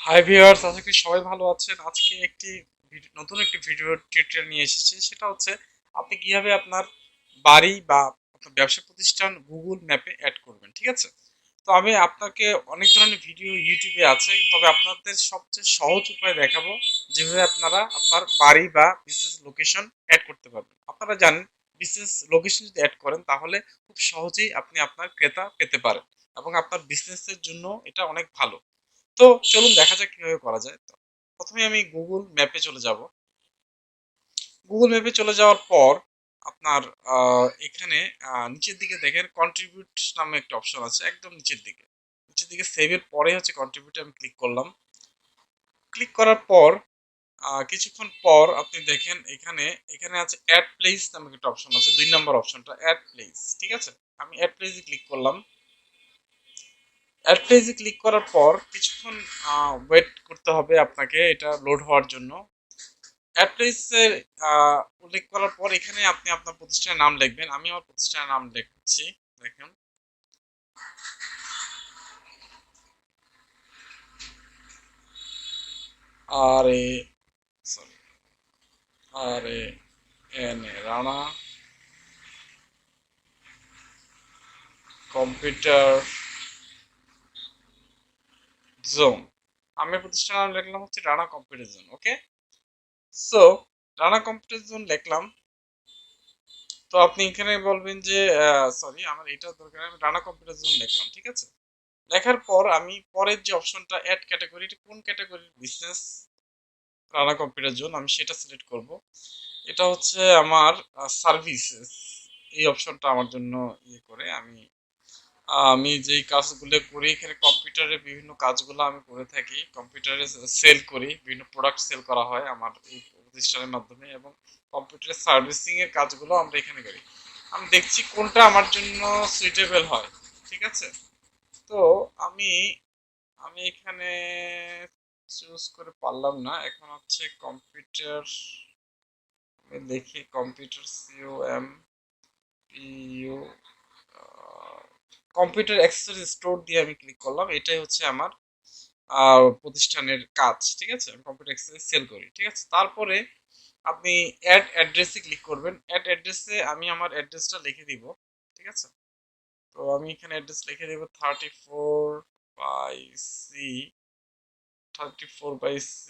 Hi viewers, আশা করি সবাই ভালো আছেন। আজকে নতুন একটি ভিডিও টিউটোরিয়াল নিয়ে এসেছি। সেটা হচ্ছে আপনি কিভাবে আপনার বাড়ি বা আপনার ব্যবসা প্রতিষ্ঠান গুগল ম্যাপে অ্যাড করবেন। ঠিক আছে? তো আমি আপনাকে অনেক ধরনের ভিডিও ইউটিউবে আছে, তবে আপনাদের সবচেয়ে সহজ উপায় দেখাবো যেভাবে আপনারা আপনার বাড়ি বা বিজনেস লোকেশন অ্যাড করতে পারবেন। আপনারা জানেন, বিজনেস লোকেশন যদি অ্যাড করেন তাহলে খুব সহজেই আপনি আপনার ক্রেতা পেতে পারেন এবং আপনার বিজনেসের জন্য এটা অনেক ভালো। তো চলুন দেখা যাক কিভাবে করা যায়। তো প্রথমে আমি গুগল ম্যাপে চলে যাব। গুগল ম্যাপে চলে যাওয়ার পর আপনার এখানে নিচের দিকে দেখেন কন্ট্রিবিউট নামে একটা অপশন আছে, একদম নিচের দিকে সেভের পরে হচ্ছে কন্ট্রিবিউটে আমি ক্লিক করলাম। ক্লিক করার পর কিছুক্ষণ পর আপনি দেখেন এখানে এখানে আছে অ্যাড প্লেস নামে একটা অপশন আছে, 2 নম্বর অপশনটা অ্যাড প্লেস। ঠিক আছে, আমি অ্যাড প্লেসে ক্লিক করলাম। অ্যাড পেজে ক্লিক করার পর কিছুক্ষণ ওয়েট করতে হবে আপনাকে এটা লোড হওয়ার জন্য। অ্যাড পেজের উল্লেখ করার পর এখানে আপনি আপনার প্রতিষ্ঠানের নাম লিখবেন। আমি আমার প্রতিষ্ঠানের নাম লিখছি। দেখুন, R A sorry R A N A Rana computer zone. আমি প্রতিষ্ঠানের নাম লিখলাম হচ্ছে Rana computer zone. Okay, so Rana computer zone লিখলাম। তো আপনি এখানে বলবেন যে সরি, আমার এটা দরকার, আমি রানা কম্পিউটার জোন লিখলাম। ঠিক আছে, লেখার পর আমি পরের যে অপশনটা অ্যাড ক্যাটাগরি, কোন ক্যাটাগরির বিজনেস রানা কম্পিউটার জোন, আমি সেটা সিলেক্ট করব। এটা হচ্ছে আমার সার্ভিসেস। এই অপশনটা আমার জন্য ইয়ে করে আমি যেই কাজগুলো করি এখানে কম্পিউটারের বিভিন্ন কাজগুলো আমি করে থাকি। কম্পিউটারে সেল করি, বিভিন্ন প্রোডাক্ট সেল করা হয় আমার এই প্রতিষ্ঠানের মাধ্যমে, এবং কম্পিউটারের সার্ভিসিং এর কাজগুলো আমরা এখানে করি। আমি দেখছি কোনটা আমার জন্য সুইটেবল হয়। ঠিক আছে, তো আমি আমি এখানে চুজ করে পারলাম না। এখন হচ্ছে কম্পিউটার, আমি দেখি computer COM PU computer accessory store দিয়ে আমি ক্লিক করলাম। এটাই হচ্ছে আমার প্রতিষ্ঠানের কাজ। ঠিক আছে, আমি কম্পিউটার অ্যাক্সেসরি সেল করি। ঠিক আছে, তারপরে আপনি অ্যাড অ্যাড্রেসে ক্লিক করবেন। অ্যাড অ্যাড্রেসে আমি আমার অ্যাড্রেসটা লিখে দিব। ঠিক আছে, তো আমি এখানে অ্যাড্রেস লিখে দেব 34/C, 34/C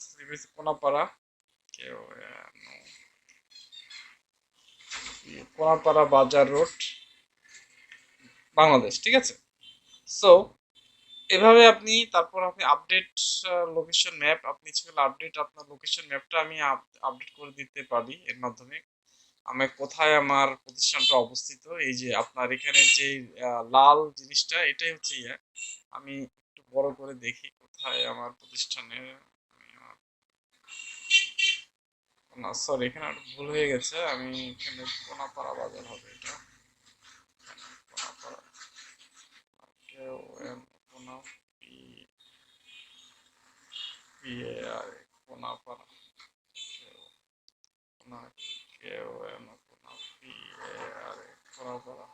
সিবিএস কোনাপাড়া, কেউ কোনাপাড়া বাজার রোড, বাংলাদেশ। ঠিক আছে, সো এভাবে আপনি আপডেট লোকেশন ম্যাপ, আপনি ইচ্ছে করলে আপডেট আপনার লোকেশন ম্যাপটা আমি আপডেট করে দিতে পারি এর মাধ্যমে। আমি কোথায় আমার প্রতিষ্ঠানটা অবস্থিত, এই যে আপনার এখানে যে লাল জিনিসটা, এটাই হচ্ছে ইয়ে। আমি একটু বড় করে দেখি কোথায় আমার প্রতিষ্ঠানের, না সরি, এখানে একটা ভুল হয়ে গেছে। আমি এখানে কোনাপাড়া বাজার হবে এটা। কোনাপাড়া, কেউ এম, কোনা পি পি এ আর এ, কোনাপাড়া, কেউ কোনা, কেউ এম, কোনা পি এ আর এ, কোনাপাড়া,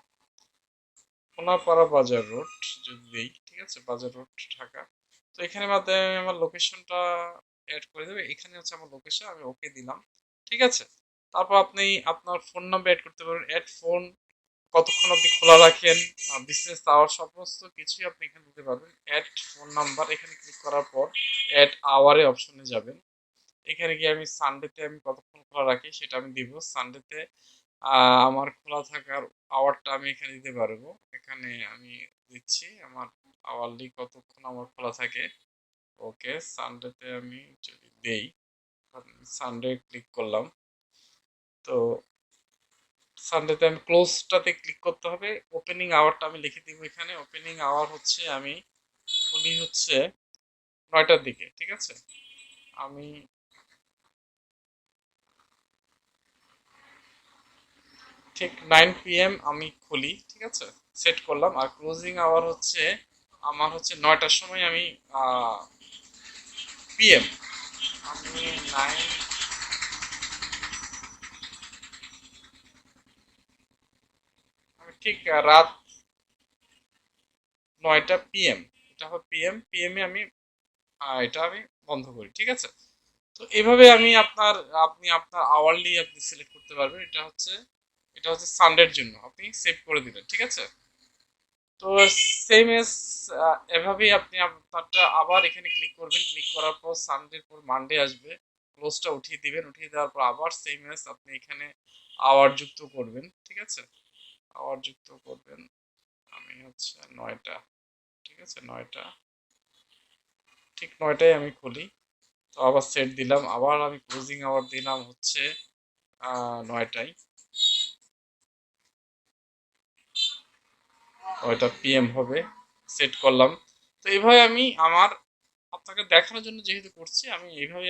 কোনাপাড়া বাজার রোড যদি দিই। ঠিক আছে, বাজার রোড, ঢাকা। তো এখানে মাধ্যমে আমি আমার লোকেশনটা অ্যাড করে দেবে। এখানে হচ্ছে আমার লোকেশন, আমি ওকে দিলাম। ঠিক আছে, তারপর আপনি আপনার ফোন নাম্বার অ্যাড করতে পারবেন। অ্যাড ফোন, কতক্ষণ আপনি খোলা রাখেন, বিজনেস আওয়ার, সমস্ত কিছুই আপনি এখানে দিতে পারবেন। অ্যাড ফোন নাম্বার, এখানে ক্লিক করার পর অ্যাড আওয়ারে অপশনে যাবেন। এখানে গিয়ে আমি সানডেতে আমি কতক্ষণ খোলা রাখি সেটা আমি দিব। সানডেতে আমার খোলা থাকার আওয়ারটা আমি এখানে দিতে পারবো। এখানে আমি দিচ্ছি আমার আওয়ারলি কতক্ষণ আমার খোলা থাকে। ওকে, সানডেতে আমি যদি দেই, সানডে ক্লিক করলাম। তো সানডেতে আমি ক্লোজটাতে ক্লিক করতে হবে। ওপেনিং আওয়ারটা আমি লিখে দিব এখানে। ওপেনিং আওয়ার হচ্ছে আমি খুলি হচ্ছে 9টার দিকে। ঠিক আছে, আমি ঠিক 9 PM আমি খুলি। ঠিক আছে, সেট করলাম। আর ক্লোজিং আওয়ার হচ্ছে আমার হচ্ছে 9টার সময় আমি PM, আমি 9, আমি ঠিক রাত 9টা PM, এটা হবে PM এ আমি এটা আমি বন্ধ করি, ঠিক আছে। তো এইভাবে আপনি আপনার আওয়ারলি আপনি সিলেক্ট করতে পারবেন। এটা হচ্ছে সানডের জন্য আপনি সেভ করে দিলেন, ঠিক আছে। তো সেম এস এভাবেই আপনি আপনারটা আবার এখানে ক্লিক করবেন, ক্লিক করার পর সানডের পর মানডে আসবে, ক্লোজটা উঠিয়ে দিবেন, উঠিয়ে দেওয়ার পর আবার সেম এস আপনি এখানে আওয়ার যুক্ত করবেন, ঠিক আছে। আওয়ার যুক্ত করবেন, আমি হচ্ছে 9টা, ঠিক আছে, 9টা, ঠিক 9টায় আমি খুলি। তো আবার সেট দিলাম, আবার আমি ক্লোজিং আওয়ার দিলাম হচ্ছে 9টায়, 9টা PM হবে, সেট করলাম। তো এইভাবে আমি আপনাকে দেখানোর জন্য যেহেতু করছি, আমি এইভাবে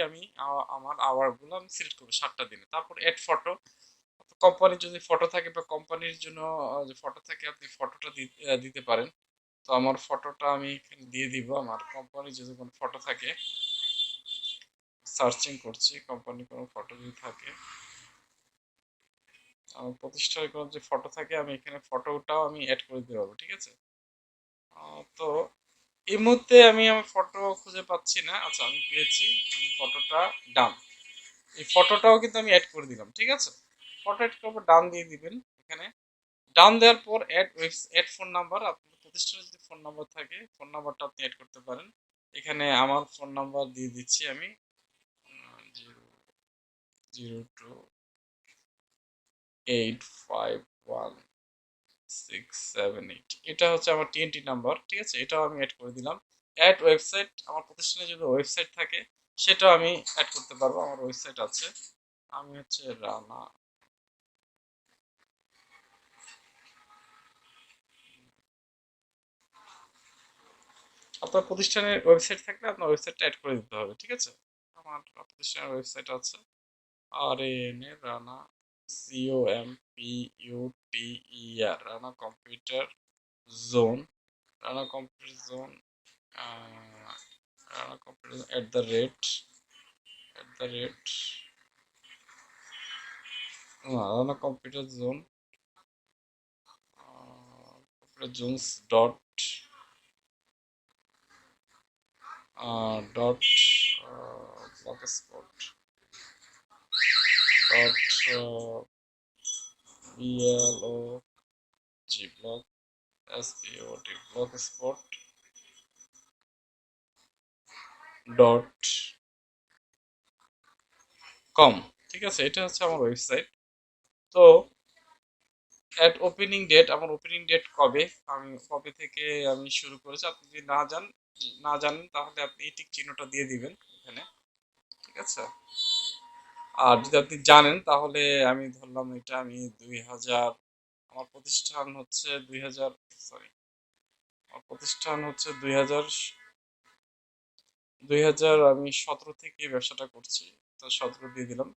আমার আওয়ারগুলো আমি সিলেক্ট করবো 7টা দিনে। তারপর এড ফটো, কোম্পানির যদি ফটো থাকে বা কোম্পানির জন্য যে ফটো থাকে আপনি ফটোটা দিতে পারেন। তো আমার ফটোটা আমি এখানে দিয়ে দিব, আমার কোম্পানির যদি কোনো ফটো থাকে, সার্চিং করছি কোম্পানির কোনো ফটো যদি থাকে, আমার প্রতিষ্ঠানের কোনো যে ফটো থাকে আমি এখানে ফটোটাও আমি অ্যাড করে দিতে পারবো, ঠিক আছে। তো এই মুহূর্তে আমি আমার ফটো খুঁজে পাচ্ছি না, আচ্ছা আমি পেয়েছি, আমি ফটোটা ডান, এই ফটোটাও কিন্তু আমি অ্যাড করে দিলাম, ঠিক আছে। ফটো অ্যাড করবো, ডান দিয়ে দিবেন এখানে। ডান দেওয়ার পর অ্যাড ফোন নাম্বার, আপনার প্রতিষ্ঠানে যদি ফোন নাম্বার থাকে ফোন নাম্বারটা আপনি অ্যাড করতে পারেন। এখানে আমার ফোন নাম্বার দিয়ে দিচ্ছি আমি, 002851678, এটা হচ্ছে আমার TNT নাম্বার, ঠিক আছে। এটাও আমি অ্যাড করে দিলাম। অ্যাড ওয়েবসাইট, আমার প্রতিষ্ঠানে যদি ওয়েবসাইট থাকে সেটাও আমি অ্যাড করতে পারবো, আমার ওয়েবসাইট আছে। আমি হচ্ছে রানা, আপনার প্রতিষ্ঠানের ওয়েবসাইট থাকলে আপনার ওয়েবসাইটটা অ্যাড করে দিতে হবে, ঠিক আছে। আমার প্রতিষ্ঠানের ওয়েবসাইট আছে, Rana, COMPUTER, Rana computer zone, Rana computer zone, Rana computer at the rate Rana computer zone, computer Jones dot dot block spot dot BLOG SPOT block spot dot com, ঠিক আছে। এটা হচ্ছে আমার ওয়েবসাইট। তো ওপেনিং ডেট, আমার ওপেনিং ডেট কবে, আমি কবে থেকে আমি শুরু করেছি, আপনি যদি না জানেন তাহলে আপনি এই টিক চিহ্নটা দিয়ে দিবেন এখানে, ঠিক আছে। আর যদি আপনি জানেন তাহলে আমি ধরলাম এটা আমি 2000, আমার প্রতিষ্ঠান হচ্ছে 2000, সরি, আমার প্রতিষ্ঠান হচ্ছে 2000 আমি 17 থেকে ব্যবসাটা করছি, তো 17 দিয়ে দিলাম।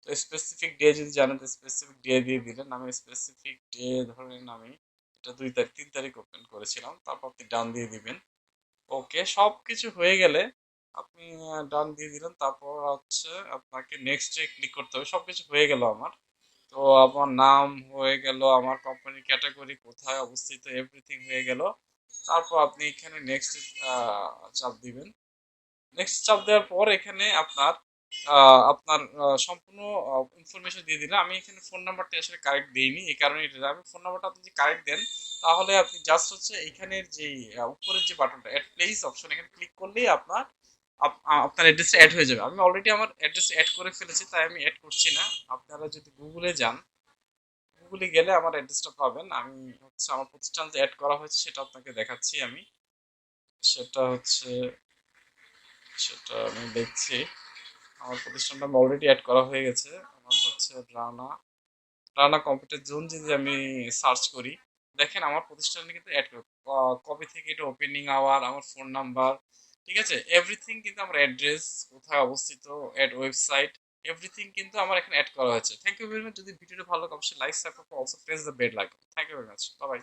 তো স্পেসিফিক ডে যদি জানেন তো স্পেসিফিক ডে দিয়ে দিলেন, আমি স্পেসিফিক ডে ধরেন আমি এটা 2 তারিখ 3 তারিখ ওপেন করেছিলাম, তারপর আপনি ডান দিয়ে দিবেন। ওকে, সব কিছু হয়ে গেলে আপনি ডান দিয়ে দিলেন, তারপর হচ্ছে আপনাকে নেক্সট ডে ক্লিক করতে হবে। সব কিছু হয়ে গেল আমার। তো আমার নাম হয়ে গেল, আমার কোম্পানির ক্যাটাগরি কোথায় অবস্থিত, এভরিথিং হয়ে গেল। তারপর আপনি এখানে নেক্সট চাপ দিবেন। নেক্সট চাপ দেওয়ার পর এখানে আপনার সম্পূর্ণ ইনফরমেশন দিয়ে দিলাম। আমি এখানে ফোন নাম্বারটা আসলে কারেক্ট দিইনি, এই কারণে এটা আমি ফোন নাম্বারটা আপনি যদি কারেক্ট দেন তাহলে আপনি জাস্ট হচ্ছে এখানের যে উপরের যে বাটনটা অ্যাড প্লেস অপশন, এখানে ক্লিক করলেই আপনার অ্যাড্রেসটা অ্যাড হয়ে যাবে। আমি অলরেডি আমার অ্যাড্রেস অ্যাড করে ফেলেছি, তাই আমি অ্যাড করছি না। আপনারা যদি গুগলে যান, গুগলে গেলে আমার অ্যাড্রেসটা পাবেন। আমি হচ্ছে আমার প্রতিষ্ঠান যে অ্যাড করা হয়েছে সেটা আপনাকে দেখাচ্ছি আমি, সেটা হচ্ছে সেটা আমি দেখছি। আমার প্রতিষ্ঠানটা অলরেডি অ্যাড করা হয়ে গেছে। আমার হচ্ছে রানা, রানা কম্পিউটার জোন যদি আমি সার্চ করি, দেখেন আমার প্রতিষ্ঠানে কিন্তু অ্যাড কবে থেকে এটা ওপেনিং আওয়ার, আমার ফোন নাম্বার, ঠিক আছে, এভরিথিং কিন্তু আমার অ্যাড্রেস, কোথায় অবস্থিত, অ্যাড ওয়েবসাইট, এভরিথিং কিন্তু আমার এখানে অ্যাড করা হয়েছে। Thank you very much. যদি ভিডিওটা ভালো লাগে অবশ্যই like, subscribe, also press the bell icon. Thank you very much, bye by.